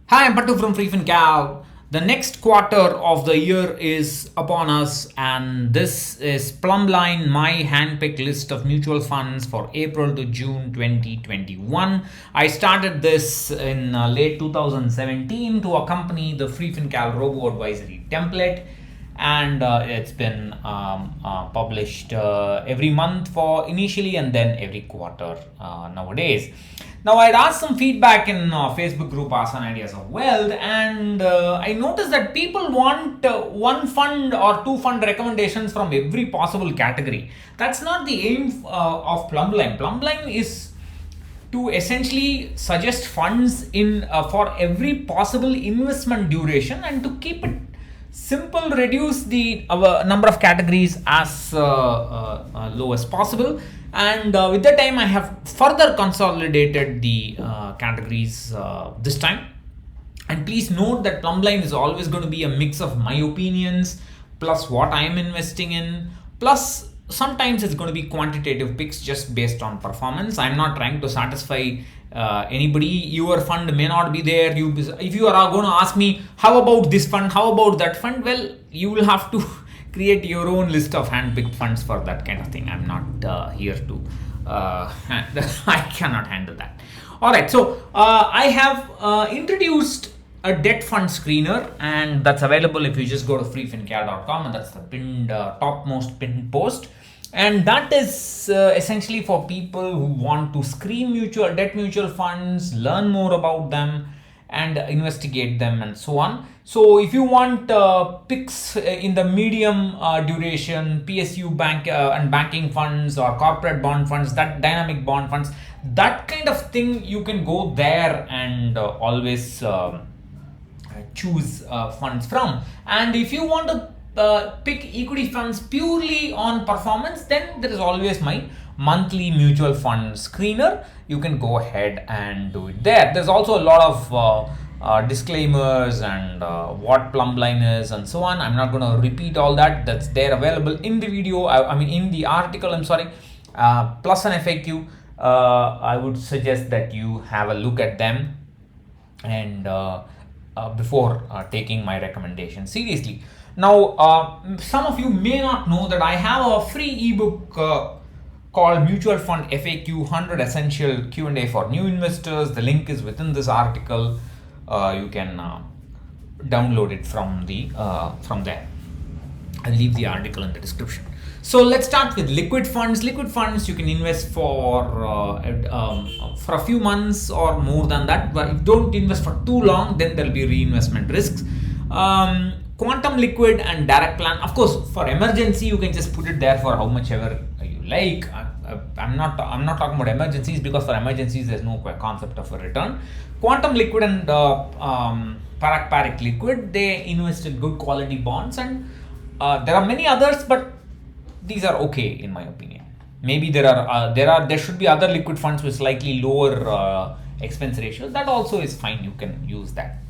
Hi, I'm Pattu from freefincal. The next quarter of the year is upon us, and this is PlumbLine, my handpicked list of mutual funds for April to June 2021. I started this in late 2017 to accompany the freefincal robo advisory template, and it's been published every month for initially and then every quarter nowadays. Now, I'd asked some feedback in Facebook group Ask on Ideas of Wealth, and I noticed that people want one fund or two fund recommendations from every possible category. That's not the aim of PlumbLine. PlumbLine is to essentially suggest funds in for every possible investment duration and to keep it simple, reduce the number of categories as low as possible. And with the time, I have further consolidated the categories this time. And please note that PlumbLine is always going to be a mix of my opinions plus what I am investing in, plus sometimes it's going to be quantitative picks just based on performance. I'm not trying to satisfy anybody. Your fund may not be there. If you are going to ask me, how about this fund, how about that fund, well, you will have to create your own list of handpicked funds for that kind of thing. I'm not here to I cannot handle that. All right, so I have introduced a debt fund screener, and that's available if you just go to freefincal.com, and that's the pinned topmost pinned post. And that is essentially for people who want to screen debt mutual funds, learn more about them, and investigate them, and so on. So if you want picks in the medium duration, PSU bank and banking funds, or corporate bond funds, that dynamic bond funds, that kind of thing, you can go there and always choose funds from. And if you want to pick equity funds purely on performance, then there is always my monthly mutual fund screener. You can go ahead and do it there. There's also a lot of disclaimers and what PlumbLine is and so on. I'm not going to repeat all that. That's there available in the video. I mean in the article, I'm sorry, plus an FAQ. I would suggest that you have a look at them and before taking my recommendation seriously. Now, some of you may not know that I have a free ebook called Mutual Fund FAQ 100 Essential Q&A for New Investors. The link is within this article. You can download it from there. I'll leave the article in the description. So let's start with liquid funds. Liquid funds you can invest for a few months or more than that, but don't invest for too long, then there'll be reinvestment risks. Quantum liquid and direct plan, of course, for emergency you can just put it there for how much ever you like. I'm not talking about emergencies, because for emergencies there's no concept of a return. Quantum liquid and Parak liquid, they invest in good quality bonds, and there are many others, but these are okay in my opinion. Maybe there should be other liquid funds with slightly lower expense ratios. That also is fine. You can use that.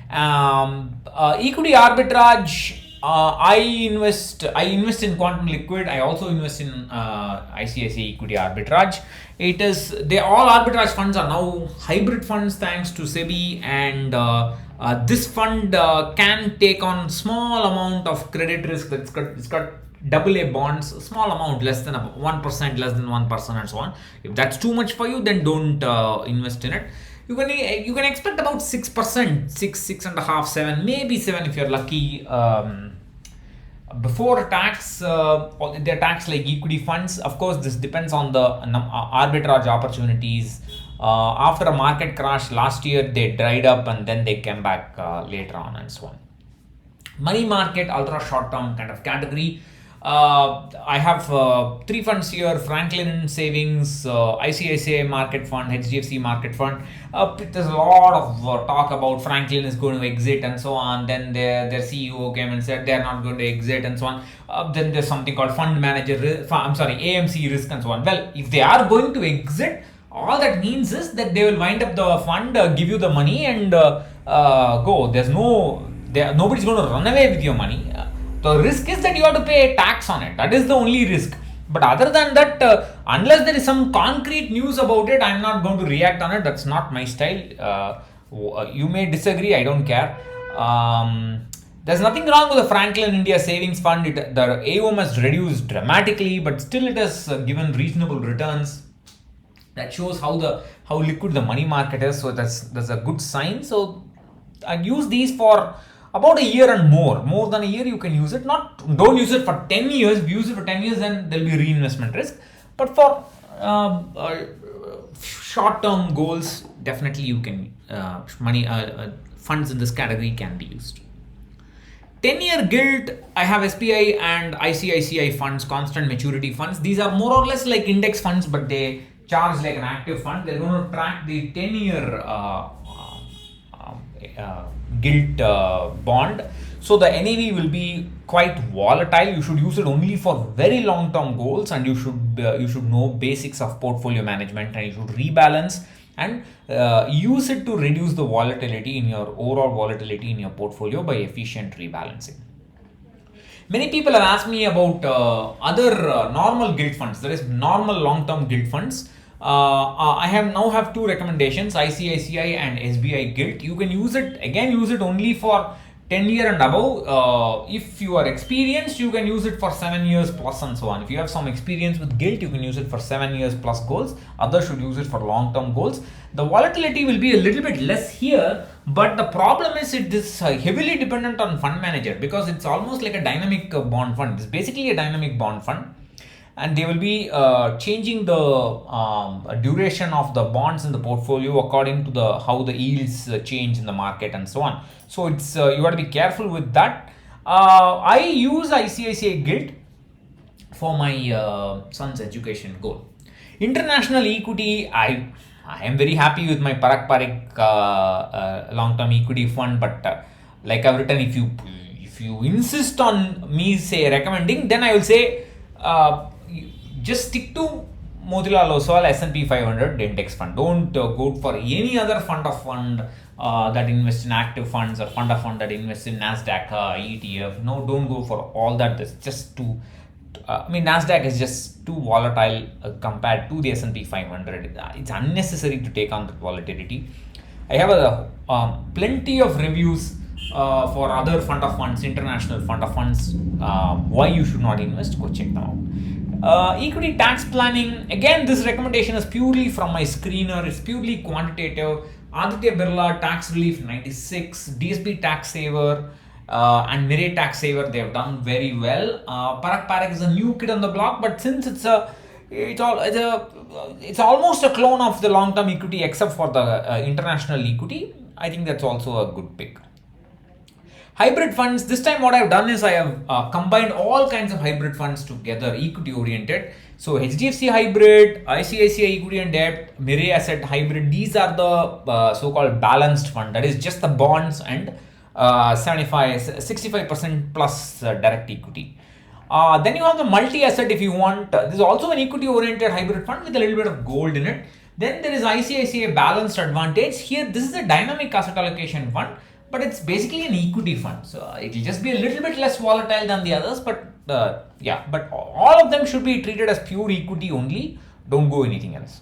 Equity arbitrage. I invest in quantum liquid. I also invest in Icici equity arbitrage. All arbitrage funds are now hybrid funds thanks to SEBI, and this fund can take on small amount of credit risk. It's got AA bonds, small amount, less than 1%, less than 1%, and so on. If that's too much for you, then don't invest in it. You can expect about 6%, 6.5%, 7%, maybe 7% if you're lucky. Before tax, they're taxed like equity funds. Of course, this depends on the arbitrage opportunities. After a market crash last year, they dried up and then they came back later on, and so on. Money market, ultra short term kind of category. I have 3 funds here: Franklin Savings, ICICI Market Fund, HDFC Market Fund. There's a lot of talk about Franklin is going to exit and so on. Then their CEO came and said they're not going to exit and so on. Then there's something called AMC risk and so on. Well, if they are going to exit, all that means is that they will wind up the fund, give you the money, and go. Nobody's going to run away with your money. The risk is that you have to pay a tax on it. That is the only risk. But other than that, unless there is some concrete news about it, I'm not going to react on it. That's not my style. You may disagree, I don't care. There's nothing wrong with the Franklin India Savings Fund. The AUM has reduced dramatically, but still it has given reasonable returns. That shows how liquid the money market is. So that's a good sign. So I use these for about a year and more than a year. You can use it. Don't use it for 10 years. If you use it for 10 years, then there'll be reinvestment risk. But for short-term goals, definitely you can funds in this category can be used. 10-year gilt, I have SBI and ICICI funds, constant maturity funds. These are more or less like index funds, but they charge like an active fund. They're going to track the 10-year gilt bond. So the NAV will be quite volatile. You should use it only for very long-term goals, and you should know basics of portfolio management, and you should rebalance and use it to reduce the volatility in your overall volatility in your portfolio by efficient rebalancing. Many people have asked me about other normal gilt funds. There is normal long-term gilt funds. I have two recommendations: ICICI and SBI gilt. You can use it only for 10 year and above. If you are experienced, you can use it for 7 years plus and so on. If you have some experience with gilt, you can use it for 7 years plus goals. Others should use it for long-term goals. The volatility will be a little bit less here, but the problem is it is heavily dependent on fund manager, because it's almost like a dynamic bond fund. It's basically a dynamic bond fund, and they will be changing the duration of the bonds in the portfolio according to how the yields change in the market and so on. So it's you got to be careful with that. I use ICICI gilt for my son's education goal. International equity, I am very happy with my Parak long-term equity fund, but like I've written, if you insist on me recommending, then I will say just stick to Motilal Oswal S&P 500 index fund. Don't go for any other fund that invests in active funds, or fund that invests in Nasdaq ETF. No, don't go for all that. That's just too. Nasdaq is just too volatile compared to the S&P 500. It's unnecessary to take on that volatility. I have plenty of reviews for other fund of funds, international fund of funds. Why you should not invest? Go check them out. Equity tax planning. Again, this recommendation is purely from my screener. It's purely quantitative. Aditya Birla Tax Relief 96, DSB Tax Saver, and Mirae Tax Saver, they have done very well. Parak is a new kid on the block, but since it's almost a clone of the long-term equity except for the international equity, I think that's also a good pick. Hybrid funds, this time what I've done is I have combined all kinds of hybrid funds together, equity oriented. So HDFC hybrid, ICICI equity and debt, Mirae asset hybrid, these are the so-called balanced fund, that is just the bonds and 65% plus direct equity. Then you have the multi-asset if you want. This is also an equity oriented hybrid fund with a little bit of gold in it. Then there is ICICI balanced advantage. Here this is a dynamic asset allocation fund, but it's basically an equity fund. So it will just be a little bit less volatile than the others, but but all of them should be treated as pure equity only. Don't go anything else.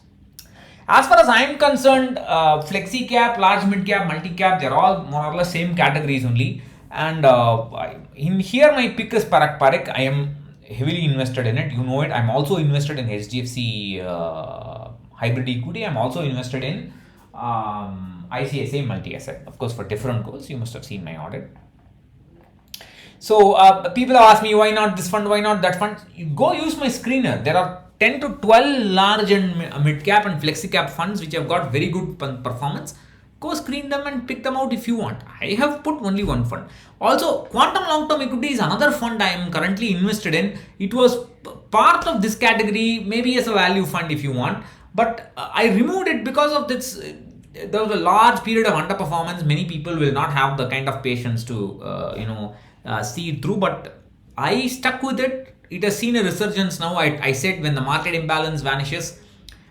As far as I am concerned, flexi cap, large mid cap, multi cap, they're all more or less same categories only. And in here my pick is Parak. I am heavily invested in it. You know it. I'm also invested in HDFC hybrid equity. I'm also invested in ICICI multi-asset. Of course, for different goals. You must have seen my audit. So people have asked me, why not this fund, why not that fund? You go use my screener. There are 10 to 12 large and mid cap and flexi cap funds which have got very good performance. Go screen them and pick them out if you want. I have put only one fund. Also, quantum long-term equity is another fund I am currently invested in. It was part of this category, maybe as a value fund if you want, but I removed it because of this. There was a large period of underperformance. Many people will not have the kind of patience to see it through, but I stuck with it. It has seen a resurgence now. I said when the market imbalance vanishes,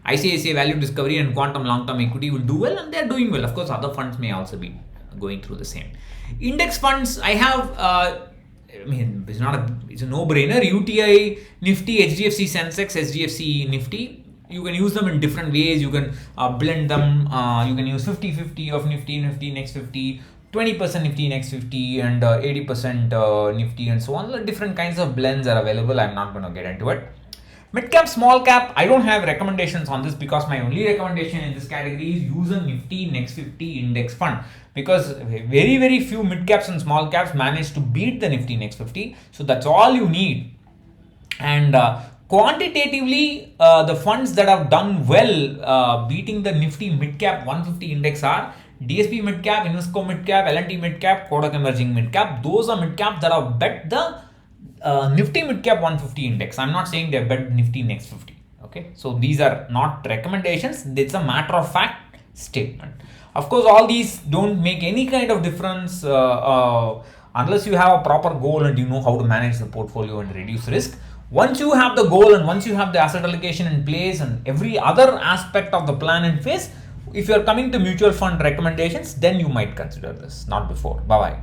ICICI value discovery and quantum long-term equity will do well, and they are doing well. Of course, other funds may also be going through the same. Index funds, I have, it's a no-brainer. UTI, Nifty, HDFC Sensex, HDFC Nifty. you can use them in different ways. You can blend them. You can use 50-50 of Nifty next 50, 20% Nifty next 50, and 80% Nifty, and so on. Different kinds of blends are available. I'm not going to get into it. Mid cap, small cap, I don't have recommendations on this, because my only recommendation in this category is use a Nifty next 50 index fund, because very few mid caps and small caps manage to beat the Nifty next 50. So that's all you need. And quantitatively, the funds that have done well beating the Nifty mid cap 150 index are DSP mid cap, Invesco mid cap, L&T mid cap, Kodak Emerging mid cap. Those are mid caps that have bet the Nifty mid cap 150 index. I'm not saying they bet Nifty next 50. Okay, so these are not recommendations. It's a matter of fact statement. Of course, all these don't make any kind of difference unless you have a proper goal and you know how to manage the portfolio and reduce risk. Once you have the goal and once you have the asset allocation in place and every other aspect of the plan in place, if you're coming to mutual fund recommendations, then you might consider this, not before. Bye bye.